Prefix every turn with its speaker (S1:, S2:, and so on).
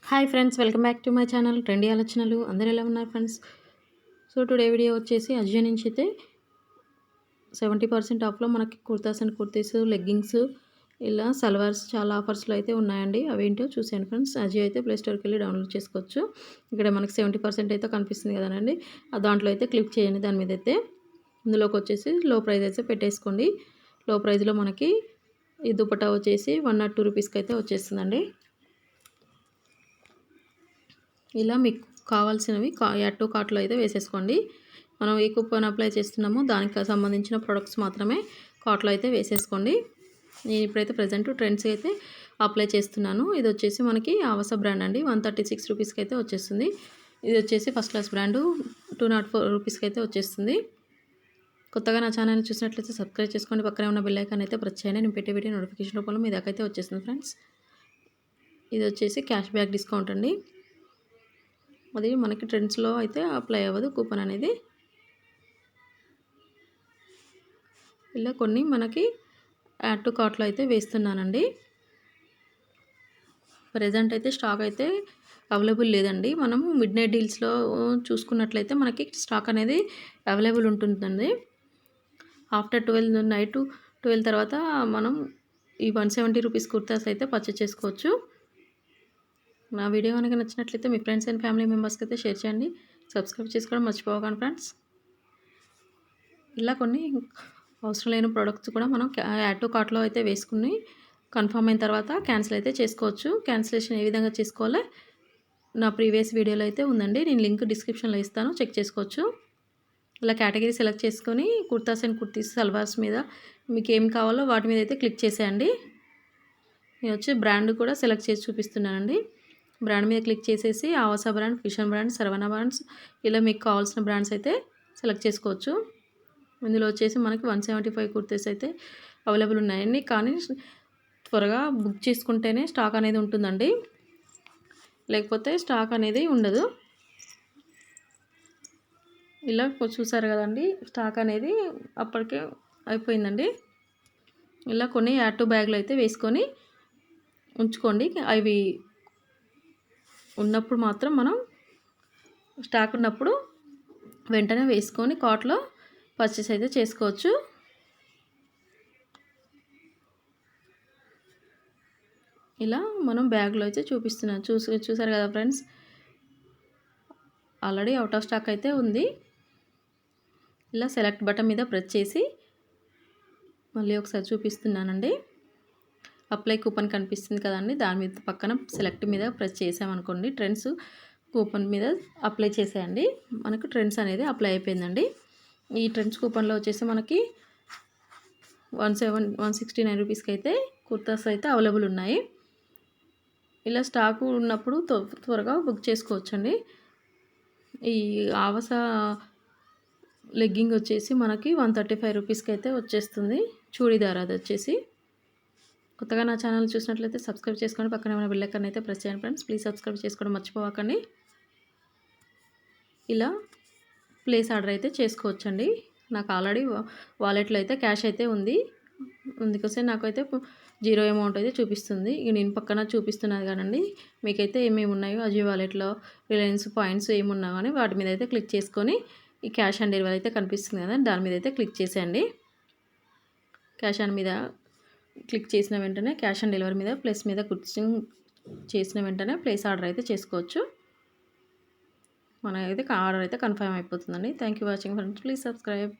S1: Hi friends, welcome back to my channel trendy ఆలోచనలు. అందరూ ఎలా ఉన్నారు ఫ్రెండ్స్? సో టుడే వీడియో వచ్చేసి అజియో నుంచి అయితే 70% ఆఫ్లో మనకి కుర్తాస్ అండ్ కుర్తీస్, లెగ్గింగ్స్, ఇలా సల్వార్స్ చాలా ఆఫర్స్లో అయితే ఉన్నాయండి. అవేంటో చూసాను ఫ్రెండ్స్. అజియో అయితే ప్లే స్టోర్కి వెళ్ళి డౌన్లోడ్ చేసుకోవచ్చు. ఇక్కడ మనకి 70% అయితే కనిపిస్తుంది కదండి. దాంట్లో అయితే క్లిక్ చేయండి. దాని మీద అయితే ఇందులోకి వచ్చేసి లో ప్రైస్ అయితే పెట్టేసుకోండి. లో ప్రైస్లో మనకి ఈ దుపట్టా వచ్చేసి 102 రూపీస్కి అయితే వచ్చేస్తుందండి. ఇలా మీకు కావాల్సినవి యాడ్ టు కార్ట్లో అయితే వేసేసుకోండి. మనం ఏ కూపన్ అప్లై చేస్తున్నామో దానికి సంబంధించిన ప్రొడక్ట్స్ మాత్రమే కార్ట్లో అయితే వేసేసుకోండి. నేను ఇప్పుడైతే ప్రజెంట్ ట్రెండ్స్ అయితే అప్లై చేస్తున్నాను. ఇది వచ్చేసి మనకి ఆవాస బ్రాండ్ అండి. 136 రూపీస్కి అయితే వచ్చేస్తుంది. ఇది వచ్చేసి ఫస్ట్ క్లాస్ బ్రాండు 204 రూపీస్కి అయితే వచ్చేస్తుంది. కొత్తగా నా ఛానల్ చూసినట్లయితే సబ్స్క్రైబ్ చేసుకోండి. పక్కనే ఉన్న బెల్ ఐకాన్ అయితే ప్రెస్ చేయండి. నేను పెట్టే వీడియో నోటిఫికేషన్ రూపంలో మీ దాకా అయితే వచ్చేస్తుంది ఫ్రెండ్స్. ఇది వచ్చేసి క్యాష్ బ్యాక్ డిస్కౌంట్ అండి. అది మనకి ట్రెండ్స్లో అయితే అప్లై అవ్వదు కూపన్ అనేది. ఇలా కొన్ని మనకి యాడ్ టు కార్ట్లో అయితే వేస్తున్నానండి. ప్రెజెంట్ అయితే స్టాక్ అయితే అవైలబుల్ లేదండి. మనము మిడ్ నైట్ డీల్స్లో చూసుకున్నట్లయితే మనకి స్టాక్ అనేది అవైలబుల్ ఉంటుందండి. ఆఫ్టర్ 12 నైట్ 12 తర్వాత మనం ఈ 170 రూపీస్ కుర్తాస్ అయితే పర్చేస్ చేసుకోవచ్చు. నా వీడియో కనుక నచ్చినట్లయితే మీ ఫ్రెండ్స్ అండ్ ఫ్యామిలీ మెంబర్స్కి అయితే షేర్ చేయండి. సబ్స్క్రైబ్ చేసుకోవడం మర్చిపోకండి ఫ్రెండ్స్. ఇలా కొన్ని అవసరం లేని ప్రోడక్ట్స్ కూడా మనం యాడ్ టు కార్ట్లో అయితే వేసుకుని కన్ఫర్మ్ అయిన తర్వాత క్యాన్సిల్ అయితే చేసుకోవచ్చు. క్యాన్సిలేషన్ ఏ విధంగా చేసుకోవాలో నా ప్రీవియస్ వీడియోలో అయితే ఉందండి. నేను లింక్ డిస్క్రిప్షన్లో ఇస్తాను, చెక్ చేసుకోవచ్చు. ఇలా కేటగిరీ సెలెక్ట్ చేసుకొని కుర్తాస్ అండ్ కుర్తీస్, సల్వార్స్ మీద మీకు ఏం కావాలో వాటి మీద అయితే క్లిక్ చేసేయండి. నేను వచ్చి బ్రాండ్ కూడా సెలెక్ట్ చేసి చూపిస్తున్నానండి. బ్రాండ్ మీద క్లిక్ చేసేసి ఆవాస బ్రాండ్, ఫిషన్ బ్రాండ్, సర్వణ బ్రాండ్స్, ఇలా మీకు కావాల్సిన బ్రాండ్స్ అయితే సెలెక్ట్ చేసుకోవచ్చు. ఇందులో వచ్చేసి మనకి 175 కుర్తీస్ అయితే అవైలబుల్ ఉన్నాయండి. కానీ త్వరగా బుక్ చేసుకుంటేనే స్టాక్ అనేది ఉంటుందండి, లేకపోతే స్టాక్ అనేది ఉండదు. ఇలా చూసారు కదండి, స్టాక్ అనేది అప్పటికే అయిపోయిందండి. ఇలా కొన్ని యాడ్ టు బ్యాగ్లో అయితే వేసుకొని ఉంచుకోండి. అవి ఉన్నప్పుడు మాత్రం మనం స్టాక్ ఉన్నప్పుడు వెంటనే వేసుకొని కార్ట్లో పర్చేస్ అయితే చేసుకోవచ్చు. ఇలా మనం బ్యాగ్లో అయితే చూపిస్తున్నాను. చూసారు కదా friends, already out of stock అయితే ఉంది. ఇలా సెలెక్ట్ బటన్ మీద ప్రెస్ చేసి మళ్ళీ ఒకసారి చూపిస్తున్నానండి. అప్లై కూపన్ కనిపిస్తుంది కదండి, దాని మీద పక్కన సెలెక్ట్ మీద ప్రెస్ చేసామనుకోండి, ట్రెండ్స్ కూపన్ మీద అప్లై చేసేయండి. మనకు ట్రెండ్స్ అనేది అప్లై అయిపోయిందండి. ఈ ట్రెండ్స్ కూపన్లో వచ్చేసి మనకి 169 రూపీస్కి అయితే కుర్తాస్ అయితే అవైలబుల్ ఉన్నాయి. ఇలా స్టాకు ఉన్నప్పుడు త్వరగా బుక్ చేసుకోవచ్చండి. ఈ ఆవాస లెగ్గింగ్ వచ్చేసి మనకి 135 రూపీస్కి అయితే వచ్చేస్తుంది. చూడీదార్ అది వచ్చేసి. కొత్తగా నా ఛానల్ చూసినట్లయితే సబ్స్క్రైబ్ చేసుకోండి. పక్కనే ఉన్న బెల్ ఐకాన్ అయితే ప్రెస్ చేయండి ఫ్రెండ్స్. ప్లీజ్ సబ్స్క్రైబ్ చేసుకోవడం మర్చిపోకండి. ఇలా ప్లేస్ ఆర్డర్ అయితే చేసుకోవచ్చండి. నాకు ఆల్రెడీ వాలెట్లో అయితే క్యాష్ అయితే ఉంది. అందుకోసం నాకైతే 0 అమౌంట్ అయితే చూపిస్తుంది. ఇక నేను పక్కన చూపిస్తున్నది కానండి, మీకైతే ఏమేమి ఉన్నాయో అజియో వాలెట్లో, రిలయన్స్ పాయింట్స్ ఏమున్నా కానీ వాటి మీద అయితే క్లిక్ చేసుకొని ఈ క్యాష్ ఆన్ డెలివరీ అయితే కనిపిస్తుంది కదా, దాని మీద అయితే క్లిక్ చేసేయండి. క్యాష్ ఆన్ మీద క్లిక్ చేసిన వెంటనే క్యాష్ ఆన్ డెలివరీ మీద ప్లస్ మీద చేసిన వెంటనే ప్లేస్ ఆర్డర్ అయితే చేసుకోవచ్చు. మనకైతే ఆర్డర్ అయితే కన్ఫర్మ్ అయిపోతుందండి. Thank you watching friends. Please subscribe.